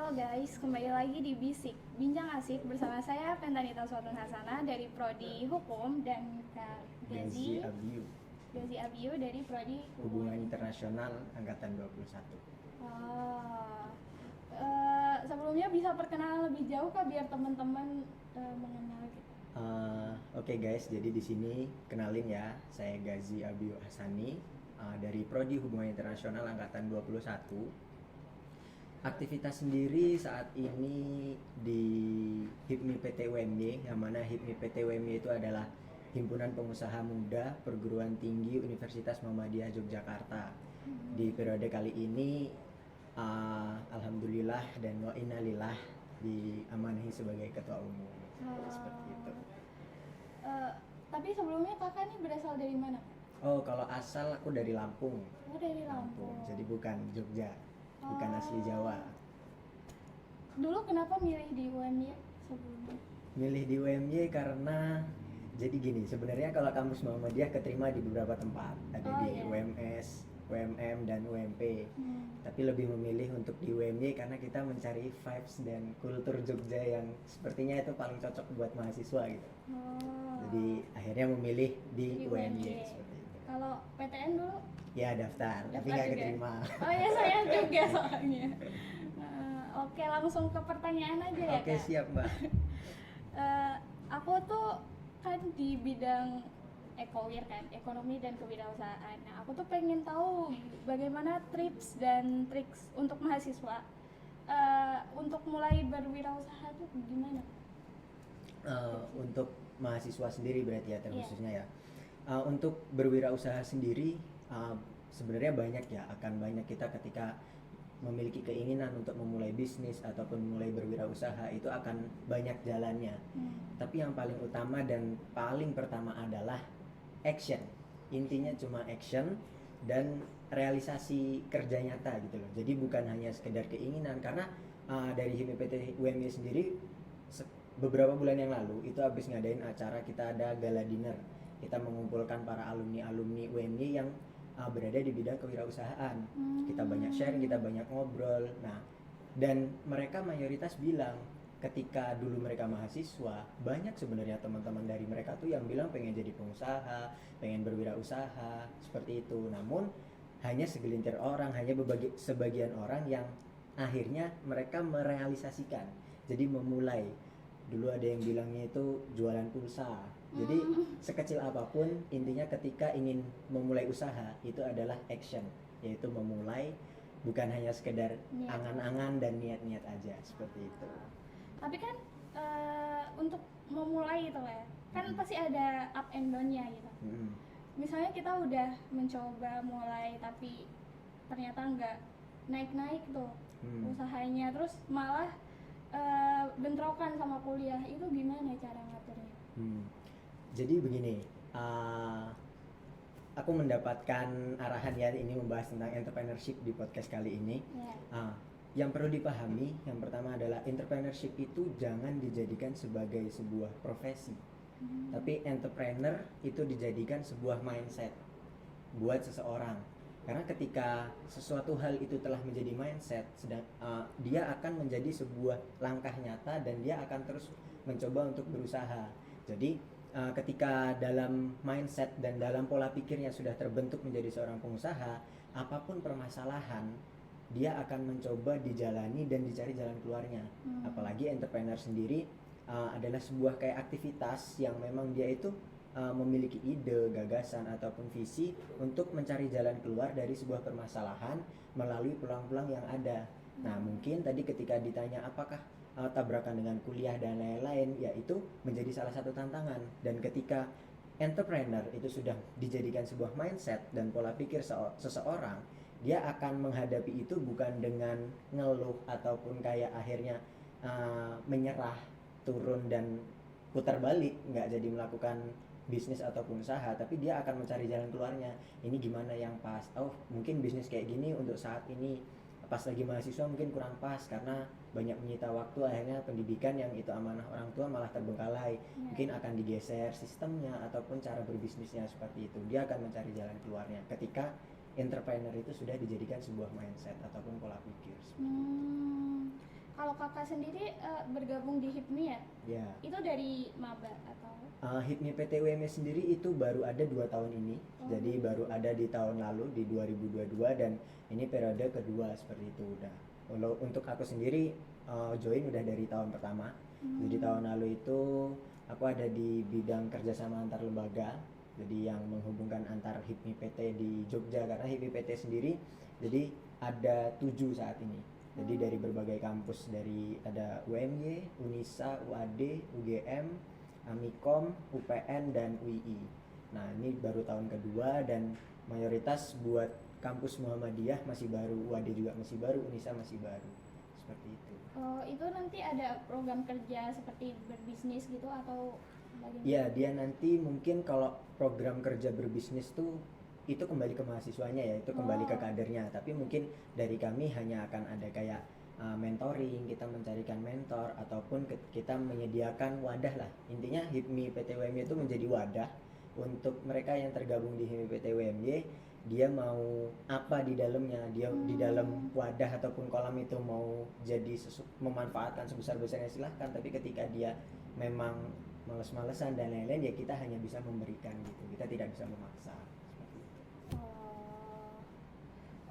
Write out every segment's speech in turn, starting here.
Halo guys, kembali lagi di Bisik Bincang Asik bersama saya Pentanita Suatun Hasana dari Prodi Hukum dan Kak Gazi Abiu, Gazi Abiu dari Prodi Hubungan Internasional Angkatan 21. Oh, sebelumnya bisa perkenalan lebih jauh Kak biar teman-teman mengenal gitu. Oke guys, jadi di sini kenalin ya, saya Gazi Abiu Hasani dari Prodi Hubungan Internasional Angkatan 21. Aktivitas sendiri saat ini di HIPMI PT UMY, yang mana HIPMI PT UMY itu adalah Himpunan Pengusaha Muda Perguruan Tinggi Universitas Muhammadiyah Yogyakarta. Di periode kali ini, alhamdulillah dan wa innalillah diamanahi sebagai ketua umum. Seperti itu. Tapi sebelumnya kakak nih berasal dari mana? Oh, kalau asal aku dari Lampung. Oh, dari Lampung. Jadi bukan Jogja, bukan asli Jawa. Dulu kenapa milih di UMY sebelumnya? Milih di UMY karena jadi gini, sebenarnya kalau kampus Muhammadiyah keterima di beberapa tempat, ada di UMS, UMM dan UMP. Tapi lebih memilih untuk di UMY karena kita mencari vibes dan kultur Jogja yang sepertinya itu paling cocok buat mahasiswa gitu. Jadi akhirnya memilih di UMY seperti itu. Kalau PTN dulu? Ya daftar tapi nggak keterima. Oh ya, saya juga soalnya. Oke, langsung ke pertanyaan aja ya. Oke, siap Mbak. Aku tuh kan di bidang ekowir kan, ekonomi dan kewirausahaan. Nah, aku tuh pengen tahu bagaimana tips dan triks untuk mahasiswa untuk mulai berwirausaha tuh gimana? Untuk mahasiswa sendiri berarti ya terkhususnya ya. Untuk berwirausaha sendiri sebenarnya banyak ya, akan banyak kita ketika memiliki keinginan untuk memulai bisnis ataupun mulai berwirausaha itu akan banyak jalannya. Tapi yang paling utama dan paling pertama adalah action. Intinya cuma action dan realisasi kerja nyata gitu loh. Jadi bukan hanya sekedar keinginan, karena dari HIPMI PT UMY sendiri beberapa bulan yang lalu itu habis ngadain acara, kita ada gala dinner. Kita mengumpulkan para alumni UMY yang berada di bidang kewirausahaan. Kita banyak sharing, kita banyak ngobrol. Nah, dan mereka mayoritas bilang ketika dulu mereka mahasiswa, banyak sebenarnya teman-teman dari mereka tuh yang bilang pengen jadi pengusaha, pengen berwirausaha, seperti itu. Namun hanya segelintir orang, hanya sebagian orang yang akhirnya mereka merealisasikan. Jadi memulai. Dulu ada yang bilangnya itu jualan pulsa. Jadi sekecil apapun, intinya ketika ingin memulai usaha itu adalah action, yaitu memulai, bukan hanya sekedar angan-angan dan niat-niat aja, seperti itu. Tapi kan untuk memulai itu ya, kan pasti ada up and down-nya gitu. Misalnya kita udah mencoba mulai tapi ternyata nggak naik-naik tuh usahanya, terus malah bentrokan sama kuliah, itu gimana cara ngaturnya? Jadi begini, aku mendapatkan arahan ya, ini membahas tentang entrepreneurship di podcast kali ini. Yang perlu dipahami, yang pertama adalah entrepreneurship itu jangan dijadikan sebagai sebuah profesi, tapi entrepreneur itu dijadikan sebuah mindset buat seseorang. Karena ketika sesuatu hal itu telah menjadi mindset, dia akan menjadi sebuah langkah nyata dan dia akan terus mencoba untuk berusaha. Jadi ketika dalam mindset dan dalam pola pikirnya sudah terbentuk menjadi seorang pengusaha, apapun permasalahan dia akan mencoba dijalani dan dicari jalan keluarnya. Apalagi entrepreneur sendiri adalah sebuah kayak aktivitas yang memang dia itu memiliki ide, gagasan ataupun visi untuk mencari jalan keluar dari sebuah permasalahan melalui peluang-peluang yang ada. Nah, mungkin tadi ketika ditanya apakah tabrakan dengan kuliah dan lain-lain, ya itu menjadi salah satu tantangan. Dan ketika entrepreneur itu sudah dijadikan sebuah mindset dan pola pikir seseorang, dia akan menghadapi itu bukan dengan ngeluh ataupun kayak akhirnya menyerah, turun dan putar balik, nggak jadi melakukan bisnis ataupun usaha, tapi dia akan mencari jalan keluarnya. Ini gimana yang pas? Oh, mungkin bisnis kayak gini untuk saat ini pas lagi mahasiswa mungkin kurang pas karena banyak menyita waktu, akhirnya pendidikan yang itu amanah orang tua malah terbengkalai. Mungkin akan digeser sistemnya ataupun cara berbisnisnya, seperti itu. Dia akan mencari jalan keluarnya ketika entrepreneur itu sudah dijadikan sebuah mindset ataupun pola pikir. kakak sendiri bergabung di HIPMI ya? Ya. Itu dari maba atau? HIPMI PTWM sendiri itu baru ada 2 tahun ini. Jadi baru ada di tahun lalu di 2022 dan ini periode kedua seperti itu udah. Kalau untuk aku sendiri join udah dari tahun pertama. Jadi tahun lalu itu aku ada di bidang kerjasama antar lembaga. Jadi yang menghubungkan antar HIPMI PT di Jogja, karena HIPMI PT sendiri jadi ada 7 saat ini. Jadi dari berbagai kampus, dari ada UMY, Unisa, UAD, UGM, Amikom, UPN, dan UI. Nah ini baru tahun kedua dan mayoritas buat kampus Muhammadiyah masih baru, UAD juga masih baru, Unisa masih baru, seperti itu. Oh, itu nanti ada program kerja seperti berbisnis gitu atau bagaimana? Iya, dia nanti mungkin kalau program kerja berbisnis tuh itu kembali ke mahasiswanya ya, itu kembali ke kadernya. Tapi mungkin dari kami hanya akan ada kayak mentoring, kita mencarikan mentor ataupun kita menyediakan wadah lah. Intinya HIPMI PTWMY itu menjadi wadah untuk mereka yang tergabung di HIPMI PTWMY. Dia mau apa di dalamnya, dia di dalam wadah ataupun kolam itu mau jadi memanfaatkan sebesar-besarnya silahkan. Tapi ketika dia memang males-malesan dan lain-lain ya kita hanya bisa memberikan gitu, kita tidak bisa memaksa seperti itu.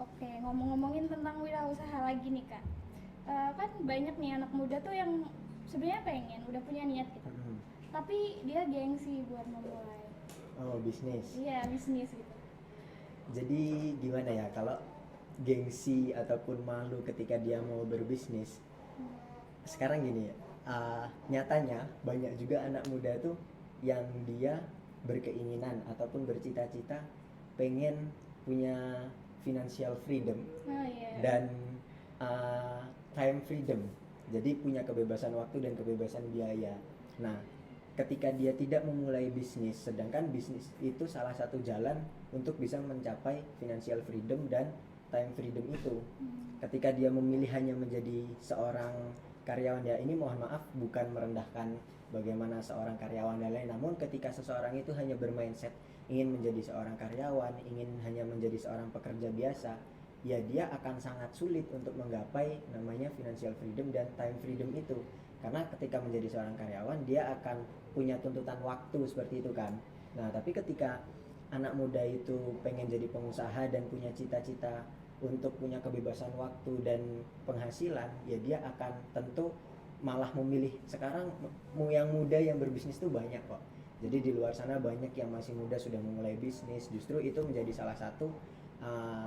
Oke, ngomongin tentang wirausaha lagi nih Kak, kan banyak nih anak muda tuh yang sebenarnya pengen udah punya niat gitu, tapi dia gengsi buat memulai bisnis. Iya, bisnis gitu. Jadi gimana ya, kalau gengsi ataupun malu ketika dia mau berbisnis, sekarang gini ya, nyatanya banyak juga anak muda tuh yang dia berkeinginan ataupun bercita-cita pengen punya financial freedom dan time freedom, jadi punya kebebasan waktu dan kebebasan biaya. Nah ketika dia tidak memulai bisnis, sedangkan bisnis itu salah satu jalan untuk bisa mencapai financial freedom dan time freedom itu. Ketika dia memilih hanya menjadi seorang karyawan, ya ini mohon maaf bukan merendahkan bagaimana seorang karyawan dan lain, namun ketika seseorang itu hanya bermindset ingin menjadi seorang karyawan, ingin hanya menjadi seorang pekerja biasa, ya dia akan sangat sulit untuk menggapai namanya financial freedom dan time freedom itu. Karena ketika menjadi seorang karyawan dia akan punya tuntutan waktu seperti itu kan. Nah tapi ketika anak muda itu pengen jadi pengusaha dan punya cita-cita untuk punya kebebasan waktu dan penghasilan, ya dia akan tentu malah memilih. Sekarang yang muda yang berbisnis tuh banyak kok. Jadi di luar sana banyak yang masih muda sudah memulai bisnis. Justru itu menjadi salah satu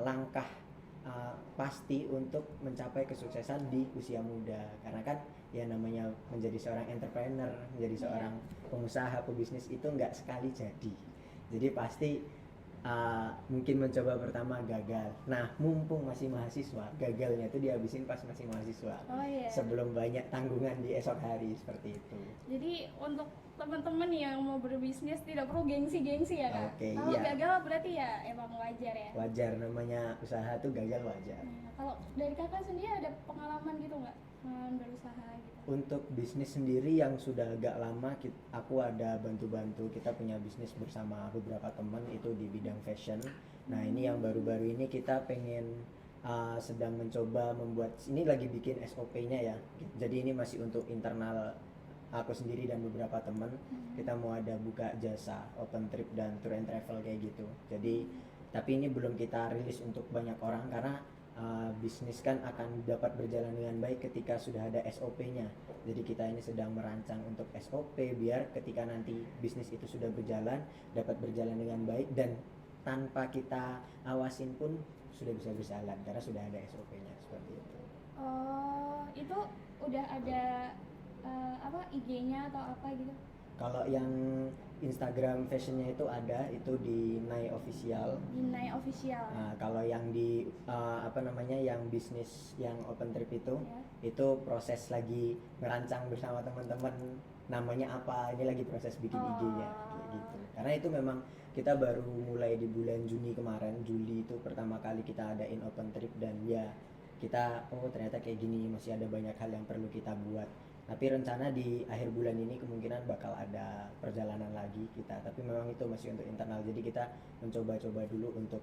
langkah pasti untuk mencapai kesuksesan di usia muda. Karena kan ya namanya menjadi seorang entrepreneur, menjadi seorang pengusaha, pebisnis itu nggak sekali jadi. Jadi pasti mungkin mencoba pertama gagal. Nah mumpung masih mahasiswa, gagalnya itu dihabisin pas masih mahasiswa. Sebelum banyak tanggungan di esok hari, seperti itu. Jadi untuk teman-teman yang mau berbisnis tidak perlu gengsi-gengsi ya Kak. Kalau gagal berarti ya emang wajar ya. Wajar, namanya usaha tuh gagal wajar. Kalau dari Kakak sendiri ada pengalaman gitu nggak? Berusaha gitu. Untuk bisnis sendiri yang sudah agak lama, aku ada bantu-bantu, kita punya bisnis bersama beberapa teman itu di bidang fashion. Nah ini yang baru-baru ini kita pengen sedang mencoba membuat, ini lagi bikin SOP-nya ya. Jadi ini masih untuk internal aku sendiri dan beberapa teman. Kita mau ada buka jasa open trip dan tour and travel kayak gitu. Jadi tapi ini belum kita rilis untuk banyak orang karena bisnis kan akan dapat berjalan dengan baik ketika sudah ada SOP-nya. Jadi kita ini sedang merancang untuk SOP biar ketika nanti bisnis itu sudah berjalan, dapat berjalan dengan baik dan tanpa kita awasin pun sudah bisa berjalan karena sudah ada SOP-nya seperti itu. Oh, itu udah ada IG-nya atau apa gitu? Kalau yang Instagram fashionnya itu ada, itu di Nai Official. Di Nai Official. Nah, kalau yang di yang bisnis yang open trip itu proses lagi merancang bersama teman-teman, namanya apa, ini lagi proses bikin IG-nya gitu. Karena itu memang kita baru mulai di bulan Juni kemarin, Juli itu pertama kali kita adain open trip dan ya kita ternyata kayak gini, masih ada banyak hal yang perlu kita buat. Tapi rencana di akhir bulan ini kemungkinan bakal ada perjalanan lagi kita, tapi memang itu masih untuk internal. Jadi kita mencoba-coba dulu untuk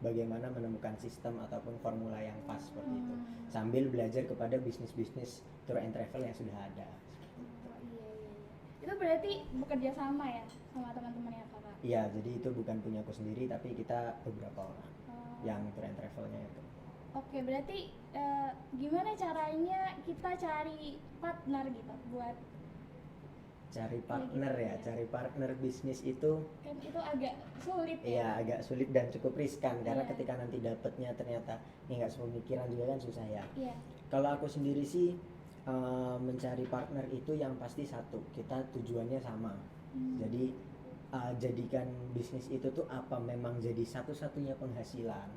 bagaimana menemukan sistem ataupun formula yang pas seperti itu, sambil belajar kepada bisnis tour and travel yang sudah ada. Iya. Itu berarti bekerja sama ya sama teman-temannya kakak? Iya, jadi itu bukan punya aku sendiri, tapi kita beberapa orang yang tour and travelnya itu. Oke, berarti gimana caranya kita cari partner gitu buat cari partner ya? Cari partner bisnis itu kan itu agak sulit ya? Iya, agak sulit dan cukup riskan karena ketika nanti dapetnya ternyata nggak sepemikiran juga kan susah ya. Iya. Kalau aku sendiri sih mencari partner itu yang pasti satu, kita tujuannya sama. Jadi jadikan bisnis itu tuh apa memang jadi satu-satunya penghasilan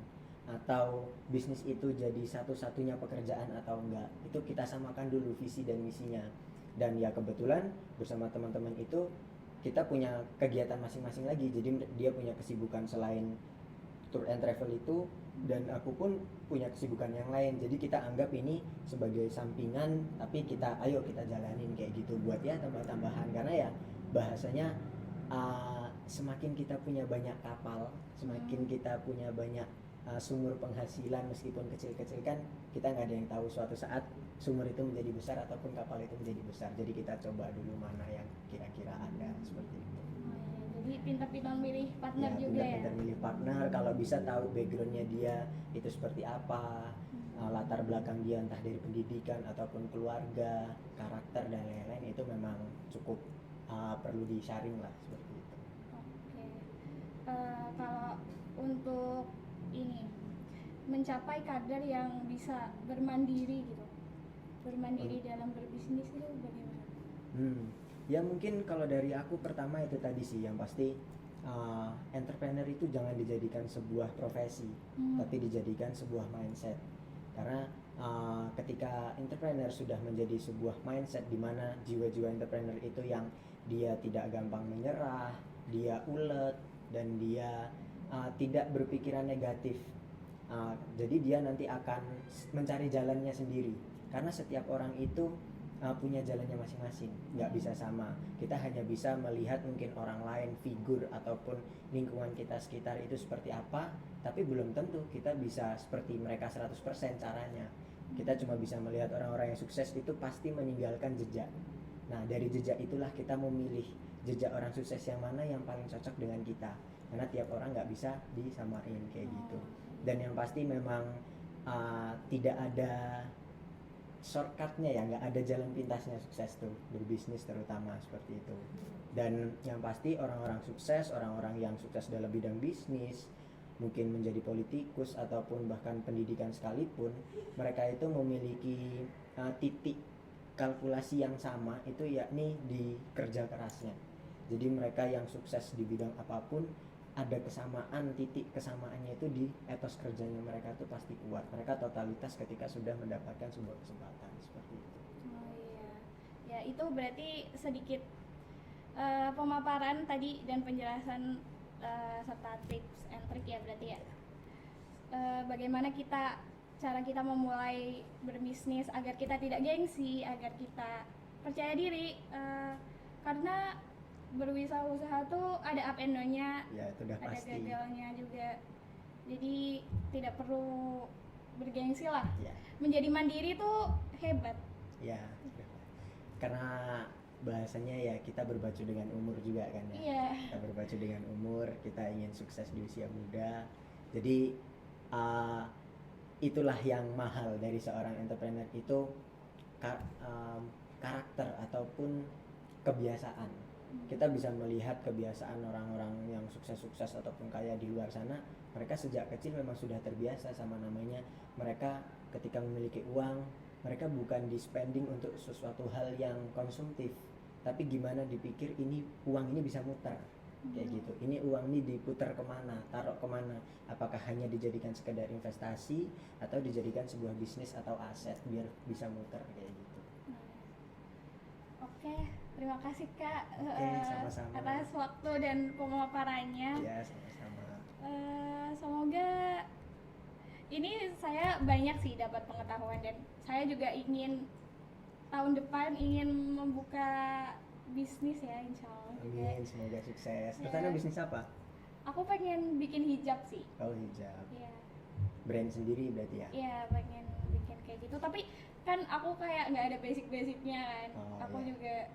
atau bisnis itu jadi satu-satunya pekerjaan atau enggak, itu kita samakan dulu visi dan misinya. Dan ya kebetulan bersama teman-teman itu kita punya kegiatan masing-masing lagi, jadi dia punya kesibukan selain tour and travel itu dan aku pun punya kesibukan yang lain, jadi kita anggap ini sebagai sampingan tapi kita jalanin kayak gitu buat ya tambah-tambahan, karena ya bahasanya semakin kita punya banyak kapal, semakin kita punya banyak sumur penghasilan meskipun kecil-kecil kan kita nggak ada yang tahu suatu saat sumur itu menjadi besar ataupun kapal itu menjadi besar, jadi kita coba dulu mana yang kira-kira ada seperti itu. Jadi pintar-pintar milih partner juga ya? Pintar-pintar milih partner, kalau bisa tahu backgroundnya dia itu seperti apa, latar belakang dia entah dari pendidikan ataupun keluarga, karakter dan lain-lain, itu memang cukup perlu disaring lah seperti itu. Oke. Kalau untuk ini mencapai kadar yang bisa bermandiri gitu, dalam berbisnis itu bagaimana? Ya mungkin kalau dari aku pertama itu tadi sih yang pasti entrepreneur itu jangan dijadikan sebuah profesi, tapi dijadikan sebuah mindset. Karena ketika entrepreneur sudah menjadi sebuah mindset di mana jiwa-jiwa entrepreneur itu yang dia tidak gampang menyerah, dia ulet dan dia tidak berpikiran negatif. Jadi dia nanti akan mencari jalannya sendiri. Karena setiap orang itu punya jalannya masing-masing, nggak bisa sama. Kita hanya bisa melihat mungkin orang lain, figur ataupun lingkungan kita sekitar itu seperti apa, tapi belum tentu kita bisa seperti mereka 100% caranya. Kita cuma bisa melihat orang-orang yang sukses itu pasti meninggalkan jejak. Nah dari jejak itulah kita memilih jejak orang sukses yang mana yang paling cocok dengan kita, karena tiap orang nggak bisa disamain kayak gitu. Dan yang pasti memang tidak ada shortcutnya ya, nggak ada jalan pintasnya sukses tuh berbisnis terutama seperti itu. Dan yang pasti orang-orang sukses, orang-orang yang sukses dalam bidang bisnis, mungkin menjadi politikus ataupun bahkan pendidikan sekalipun, mereka itu memiliki titik kalkulasi yang sama, itu yakni di kerja kerasnya. Jadi mereka yang sukses di bidang apapun ada kesamaan, titik kesamaannya itu di etos kerjanya mereka tuh pasti kuat. Mereka totalitas ketika sudah mendapatkan sebuah kesempatan seperti itu. Oh iya, ya itu berarti sedikit pemaparan tadi dan penjelasan serta tips and trick ya berarti ya. Bagaimana cara kita memulai berbisnis agar kita tidak gengsi, agar kita percaya diri, karena berwirausaha tuh ada up and down-nya, ya, itu udah ada pasti. gagalnya juga. Jadi tidak perlu bergengsi lah. Ya. Menjadi mandiri tuh hebat. Ya, karena bahasanya ya kita berpacu dengan umur juga kan ya. Iya. Kita berpacu dengan umur, kita ingin sukses di usia muda. Jadi itulah yang mahal dari seorang entrepreneur itu, karakter ataupun kebiasaan. Kita bisa melihat kebiasaan orang-orang yang sukses-sukses ataupun kaya di luar sana, mereka sejak kecil memang sudah terbiasa sama namanya. Mereka ketika memiliki uang, mereka bukan di spending untuk sesuatu hal yang konsumtif, tapi gimana dipikir ini uang ini bisa muter kayak gitu. Ini uang ini diputar kemana, taruh kemana, apakah hanya dijadikan sekedar investasi atau dijadikan sebuah bisnis atau aset biar bisa muter kayak gitu. Oke, terima kasih Kak sama-sama. atas waktu dan pemaparannya. Ya, sama-sama. Semoga ini saya banyak sih dapat pengetahuan, dan saya juga ingin tahun depan ingin membuka bisnis ya, insya Allah. Amin, semoga sukses. Rencana bisnis apa? aku pengen bikin hijab sih. Oh, hijab. Iya. Brand sendiri berarti ya? Iya, pengen bikin kayak gitu. Tapi kan aku kayak nggak ada basic-basicnya kan. Aku juga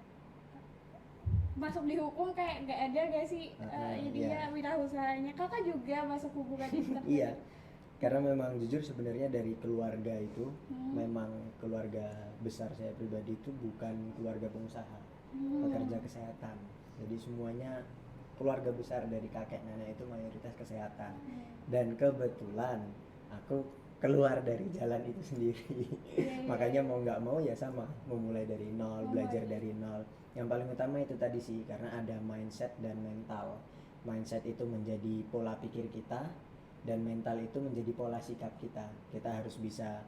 masuk di hukum kayak nggak ada gak sih jadinya wirausahanya. Kakak juga masuk hubungan internal. Iya. Karena memang jujur sebenarnya dari keluarga itu memang keluarga besar saya pribadi itu bukan keluarga pengusaha, pekerja kesehatan. Jadi semuanya keluarga besar dari kakek nenek itu mayoritas kesehatan. Dan kebetulan aku keluar dari jalan itu sendiri. Makanya mau nggak mau ya sama, memulai dari nol, belajar dari nol. Yang paling utama itu tadi sih, karena ada mindset dan mental. Mindset itu menjadi pola pikir kita, dan mental itu menjadi pola sikap kita. Kita harus bisa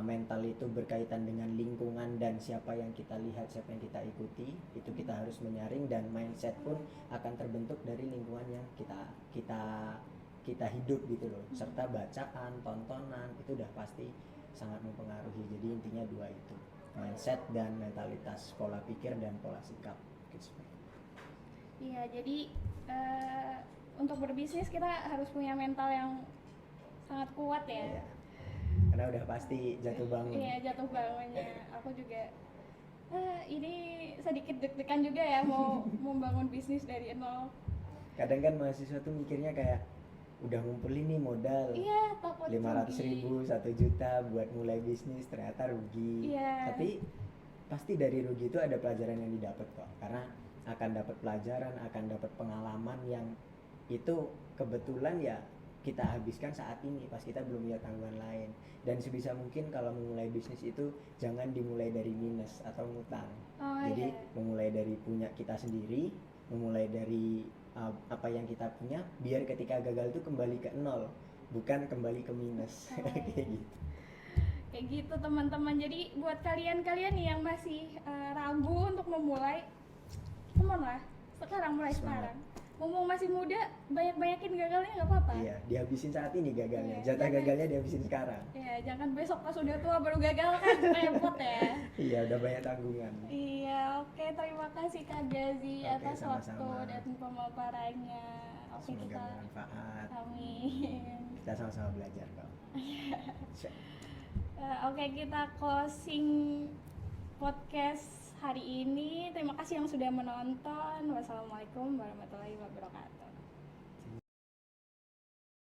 mental itu berkaitan dengan lingkungan dan siapa yang kita lihat, siapa yang kita ikuti, itu kita harus menyaring, dan mindset pun akan terbentuk dari lingkungan yang kita hidup gitu loh, serta bacaan, tontonan itu udah pasti sangat mempengaruhi. Jadi intinya dua itu, mindset dan mentalitas, pola pikir dan pola sikap gitu. Iya, jadi untuk berbisnis kita harus punya mental yang sangat kuat ya. Iya. Karena udah pasti jatuh bangun. Iya, jatuh bangunnya. Aku juga ini sedikit deg-degan juga ya mau membangun bisnis dari nol. Kadang kan mahasiswa tuh mikirnya kayak udah ngumpulin nih modal, iya, 500.000, 1 juta buat mulai bisnis, ternyata rugi. Iya. Tapi pasti dari rugi itu ada pelajaran yang didapat kok, karena akan dapat pelajaran, akan dapat pengalaman yang itu kebetulan ya kita habiskan saat ini pas kita belum punya tanggungan lain. Dan sebisa mungkin kalau memulai bisnis itu jangan dimulai dari minus atau ngutang. Jadi memulai dari punya kita sendiri, memulai dari apa yang kita punya, biar ketika gagal itu kembali ke nol, bukan kembali ke minus. Kayak gitu. Kayak gitu teman-teman. Jadi buat kalian-kalian yang masih ragu untuk memulai, come on lah, sekarang mulai sekarang. Mumpung masih muda, banyak-banyakin gagalnya nggak apa-apa. Iya, dihabisin saat ini gagalnya. Jatah gagalnya dihabisin sekarang. Iya, jangan besok pas udah tua baru gagal kan repot ya. Iya, udah banyak tanggungan. Iya, oke, terima kasih Kak Gazi atas sama-sama. waktu dan pemaparannya. Oke, semoga kita bermanfaat. amin. Kita sama-sama belajar kok. Oke, kita closing podcast hari ini. Terima kasih yang sudah menonton. Wassalamualaikum warahmatullahi wabarakatuh.